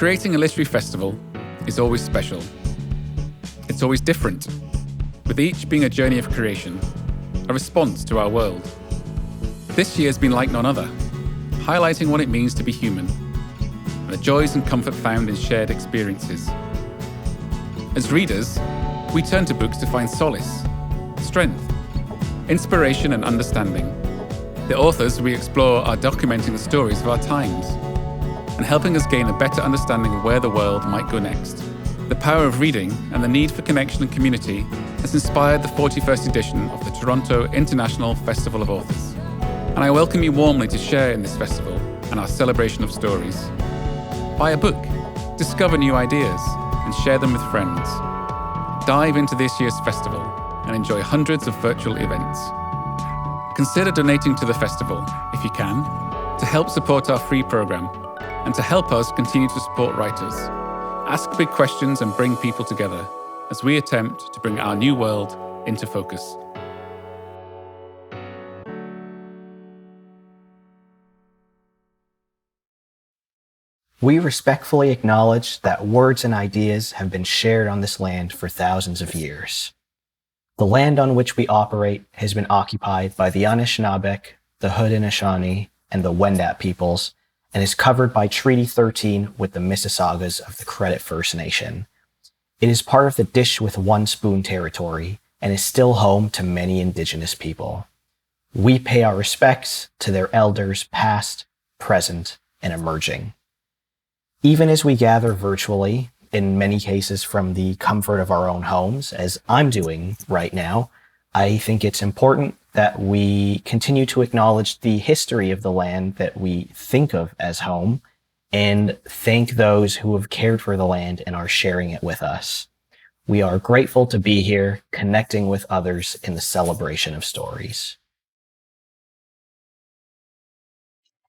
Creating a literary festival is always special. It's always different, with each being a journey of creation, a response to our world. This year has been like none other, highlighting what it means to be human, and the joys and comfort found in shared experiences. As readers, we turn to books to find solace, strength, inspiration and understanding. The authors we explore are documenting the stories of our times and helping us gain a better understanding of where the world might go next. The power of reading and the need for connection and community has inspired the 41st edition of the Toronto International Festival of Authors. And I welcome you warmly to share in this festival and our celebration of stories. Buy a book, discover new ideas, and share them with friends. Dive into this year's festival and enjoy hundreds of virtual events. Consider donating to the festival, if you can, to help support our free programme and to help us continue to support writers. Ask big questions and bring people together as we attempt to bring our new world into focus. We respectfully acknowledge that words and ideas have been shared on this land for thousands of years. The land on which we operate has been occupied by the Anishinaabeg, the Haudenosaunee, and the Wendat peoples, and is covered by Treaty 13 with the Mississaugas of the Credit First Nation. It is part of the Dish with One Spoon territory and is still home to many Indigenous people. We pay our respects to their elders past, present, and emerging. Even as we gather virtually, in many cases from the comfort of our own homes, as I'm doing right now, I think it's important that we continue to acknowledge the history of the land that we think of as home and thank those who have cared for the land and are sharing it with us. We are grateful to be here, connecting with others in the celebration of stories.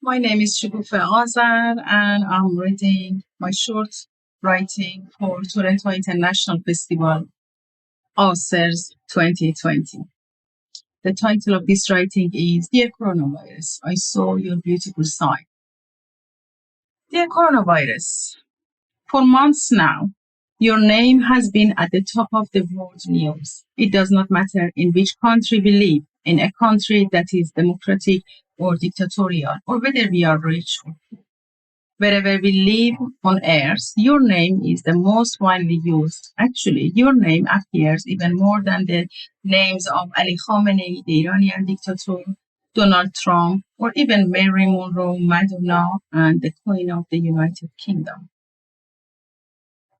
My name is Shokoofeh Azar, and I'm reading my short writing for Toronto International Festival Authors 2020. The title of this writing is Dear Coronavirus, I Saw Your Beautiful Side. Dear Coronavirus, for months now, your name has been at the top of the world news. It does not matter in which country we live, in a country that is democratic or dictatorial, or whether we are rich or poor. Wherever we live on Earth, your name is the most widely used. Actually, your name appears even more than the names of Ali Khamenei, the Iranian dictator, Donald Trump, or even Mary Monroe, Madonna, and the Queen of the United Kingdom.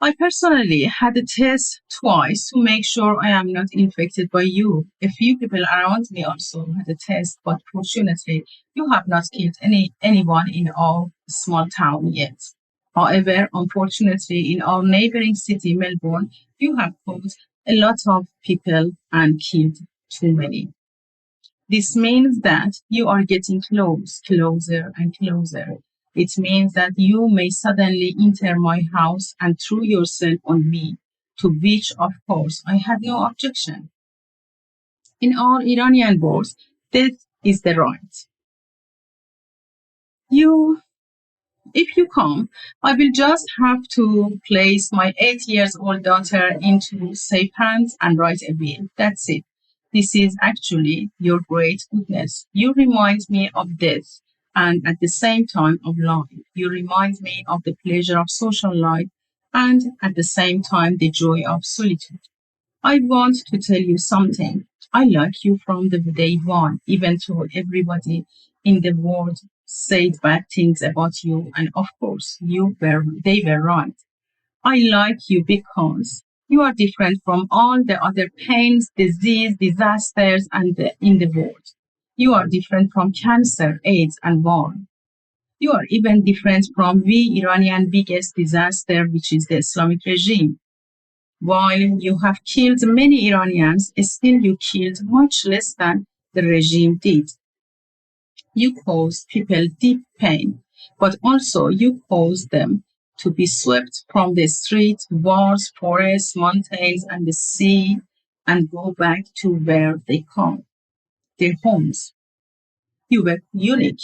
I personally had a test twice to make sure I am not infected by you. A few people around me also had a test, but fortunately, you have not killed anyone in our small town yet. However, unfortunately, in our neighboring city, Melbourne, you have caused a lot of people and killed too many. This means that you are getting closer and closer. It means that you may suddenly enter my house and throw yourself on me, to which, of course, I had no objection. In our Iranian words, death is the right. If you come, I will just have to place my 8-year-old daughter into safe hands and write a will. That's it. This is actually your great goodness. You remind me of death and at the same time of life. You remind me of the pleasure of social life and at the same time the joy of solitude. I want to tell you something. I like you from the day one, even though everybody in the world said bad things about you, and of course they were right. I like you because you are different from all the other pains, disease, disasters in the world. You are different from cancer, AIDS, and war. You are even different from the Iranian biggest disaster, which is the Islamic regime. While you have killed many Iranians, still you killed much less than the regime did. You caused people deep pain, but also you caused them to be swept from the streets, wars, forests, mountains, and the sea, and go back to where they come, their homes. You were unique.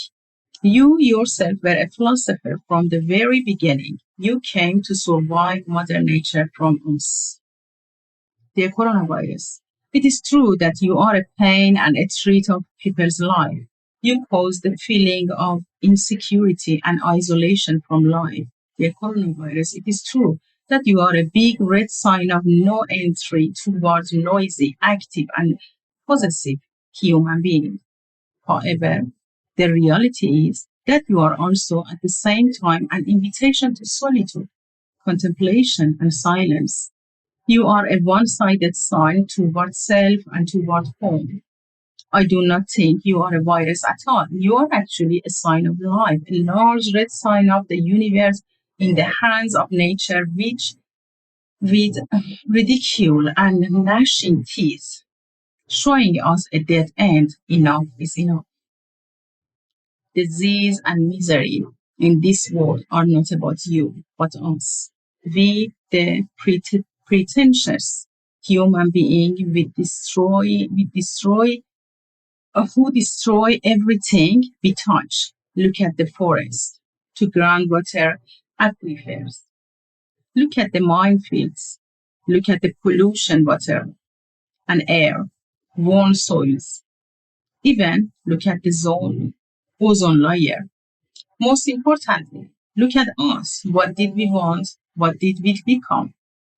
You yourself were a philosopher from the very beginning. You came to survive Mother Nature from us. The coronavirus. It is true that you are a pain and a threat of people's life. You cause the feeling of insecurity and isolation from life. The coronavirus. It is true that you are a big red sign of no entry towards noisy, active, and possessive human being. However, the reality is that you are also at the same time an invitation to solitude, contemplation, and silence. You are a one-sided sign toward self and toward home. I do not think you are a virus at all. You are actually a sign of life, a large red sign of the universe in the hands of nature, which with ridicule and gnashing teeth, showing us a dead end. Enough is enough. Disease and misery in this world are not about you, but us. We, the pretentious human being, who destroy everything we touch. Look at the forest, to groundwater aquifers. Look at the minefields. Look at the pollution water and air, worn soils. Even look at the ozone layer. Most importantly, look at us. What did we want? What did we become?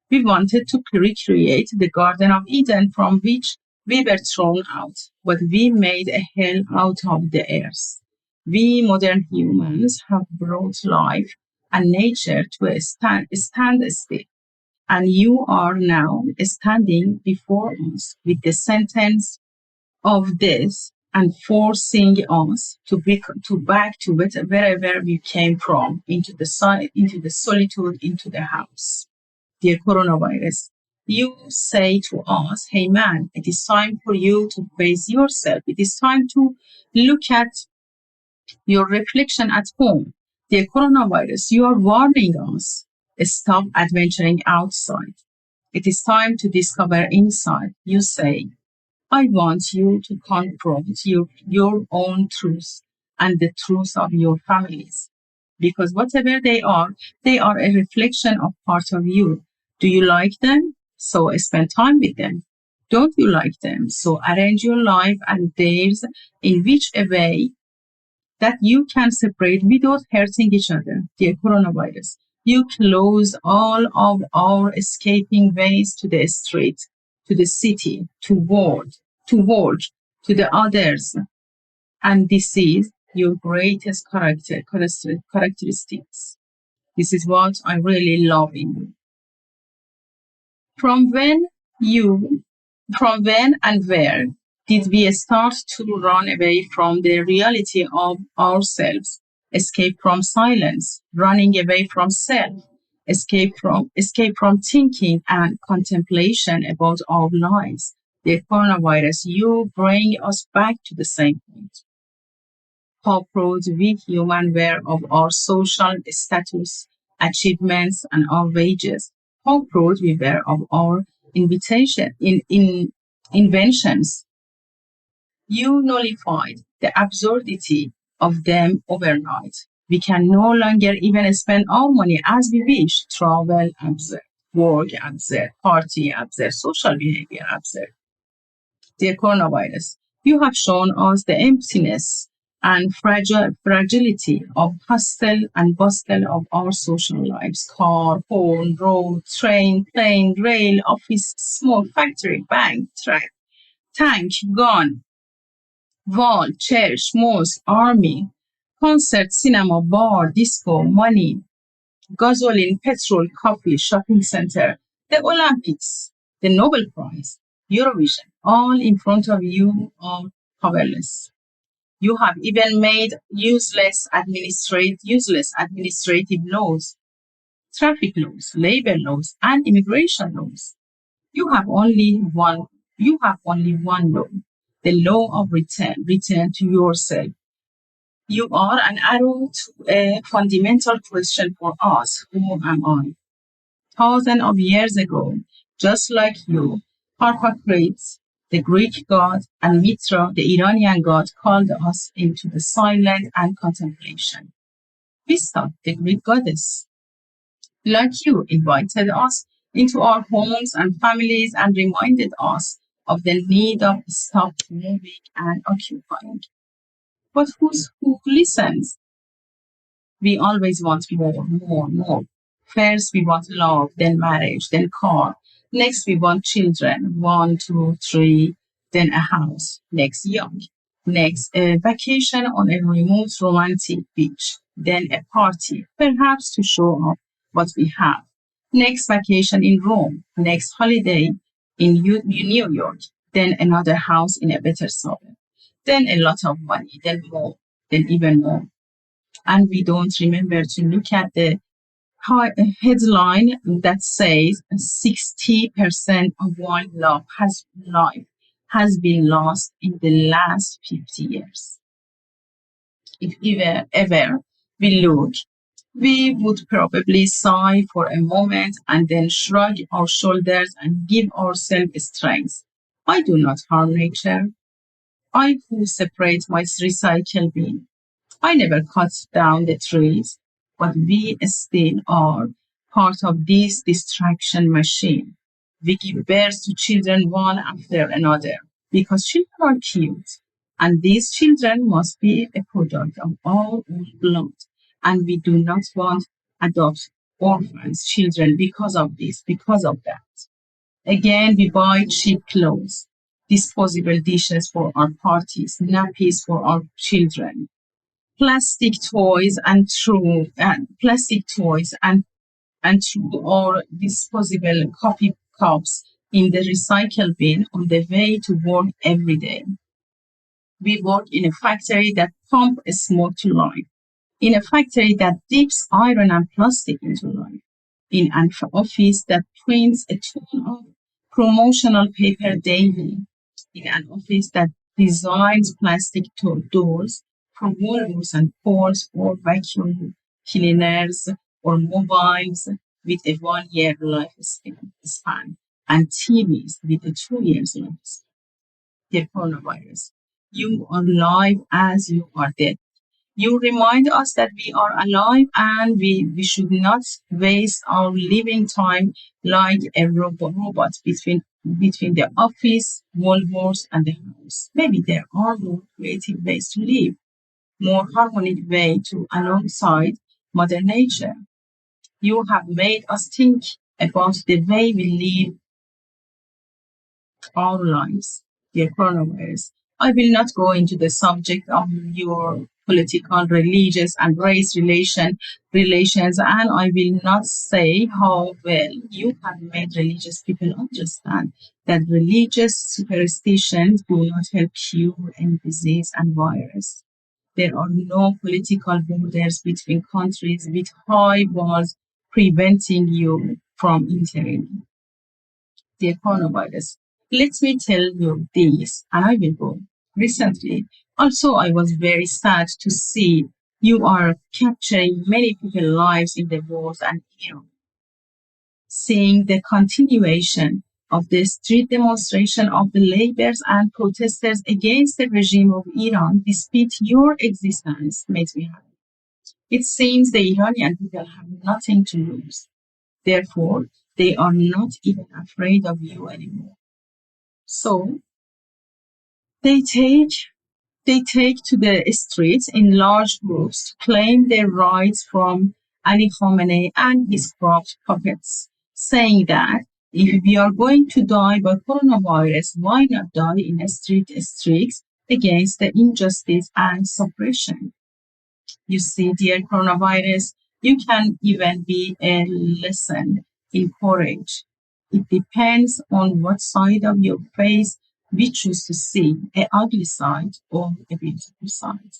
We wanted to recreate the Garden of Eden from which we were thrown out, but we made a hell out of the earth. We modern humans have brought life and nature to a standstill, and you are now standing before us with the sentence of this and forcing us to back to wherever we came from, into the solitude, into the house. Dear coronavirus, you say to us, hey man, it is time for you to face yourself. It is time to look at your reflection at home. Dear coronavirus, you are warning us. Stop adventuring outside. It is time to discover inside. You say, I want you to confront your own truth and the truth of your families. Because whatever they are a reflection of part of you. Do you like them? So spend time with them. Don't you like them? So arrange your life and theirs in which a way that you can separate without hurting each other. Dear coronavirus, you close all of our escaping ways to the street, to the city, to work, to the others. And this is your greatest characteristics. This is what I really love in you. From when you, from when and where did we start to run away from the reality of ourselves, escape from silence, running away from self, escape from thinking and contemplation about our lives? The coronavirus, you bring us back to the same point. How proud we humans were of our social status, achievements, and our wages. How proud we were of our inventions. You nullified the absurdity of them overnight. We can no longer even spend our money as we wish. Travel absurd, work absurd, party absurd, social behavior absurd. Dear coronavirus, you have shown us the emptiness and fragility of hustle and bustle of our social lives. Car, phone, road, train, plane, rail, office, small factory, bank, track, tank, gun, wall, church, mosque, army, concert, cinema, bar, disco, money, gasoline, petrol, coffee, shopping center, the Olympics, the Nobel Prize, Eurovision, all in front of you are powerless. You have even made useless administrative laws, traffic laws, labor laws, and immigration laws. You have only one. You have only one law, the law of return. Return to yourself. You are an arrow to a fundamental question for us: who am I? Thousands of years ago, just like you, Hippocrates The Greek god, and Mitra, the Iranian god, called us into the silence and contemplation. We stopped the Greek goddess, like you, invited us into our homes and families and reminded us of the need of stop moving and occupying. But who listens? We always want more, more, more. First, we want love, then marriage, then car. Next, we want children, 1, 2, 3, then a house. Next, young. Next, a vacation on a remote romantic beach. Then a party, perhaps to show off what we have. Next, vacation in Rome. Next, holiday in New York. Then another house in a better suburb. Then a lot of money, then more, then even more. And we don't remember to look at the headline that says 60% of wildlife has been lost in the last 50 years. If ever we look, we would probably sigh for a moment and then shrug our shoulders and give ourselves strength. I do not harm nature. I who separate my recycle bin. I never cut down the trees, but we still are part of this distraction machine. We give birth to children one after another because children are cute. And these children must be a product of our own blood. And we do not want to adopt orphans children because of this, because of that. Again, we buy cheap clothes, disposable dishes for our parties, nappies for our children, plastic toys and through or disposable coffee cups in the recycle bin on the way to work every day. We work in a factory that pumps smoke to life, in a factory that dips iron and plastic into life, in an office that prints a ton of promotional paper daily, in an office that designs plastic doors for wallboards and ports or vacuum cleaners or mobiles with a 1-year lifespan and TVs with a 2 year lifespan. The coronavirus. You are alive as you are dead. You remind us that we are alive and we should not waste our living time like a robot between the office, wallboards, and the house. Maybe there are more creative ways to live, more harmonic way to alongside Mother Nature. You have made us think about the way we live our lives, dear coronavirus. I will not go into the subject of your political, religious, and race relations, and I will not say how well you have made religious people understand that religious superstitions do not help cure any disease and virus. There are no political borders between countries with high walls preventing you from entering. The coronavirus. Let me tell you this, and I will go. Recently, also, I was very sad to see you are capturing many people's lives in the world and Europe. Seeing the continuation of the street demonstration of the laborers and protesters against the regime of Iran, despite your existence, makes me happy. It seems the Iranian people have nothing to lose. Therefore, they are not even afraid of you anymore. So they take to the streets in large groups to claim their rights from Ali Khamenei and his corrupt puppets, saying that if we are going to die by coronavirus, why not die in streets against the injustice and suppression? You see, dear coronavirus, you can even be a lesson in courage. It depends on what side of your face we choose to see, an ugly side or a beautiful side.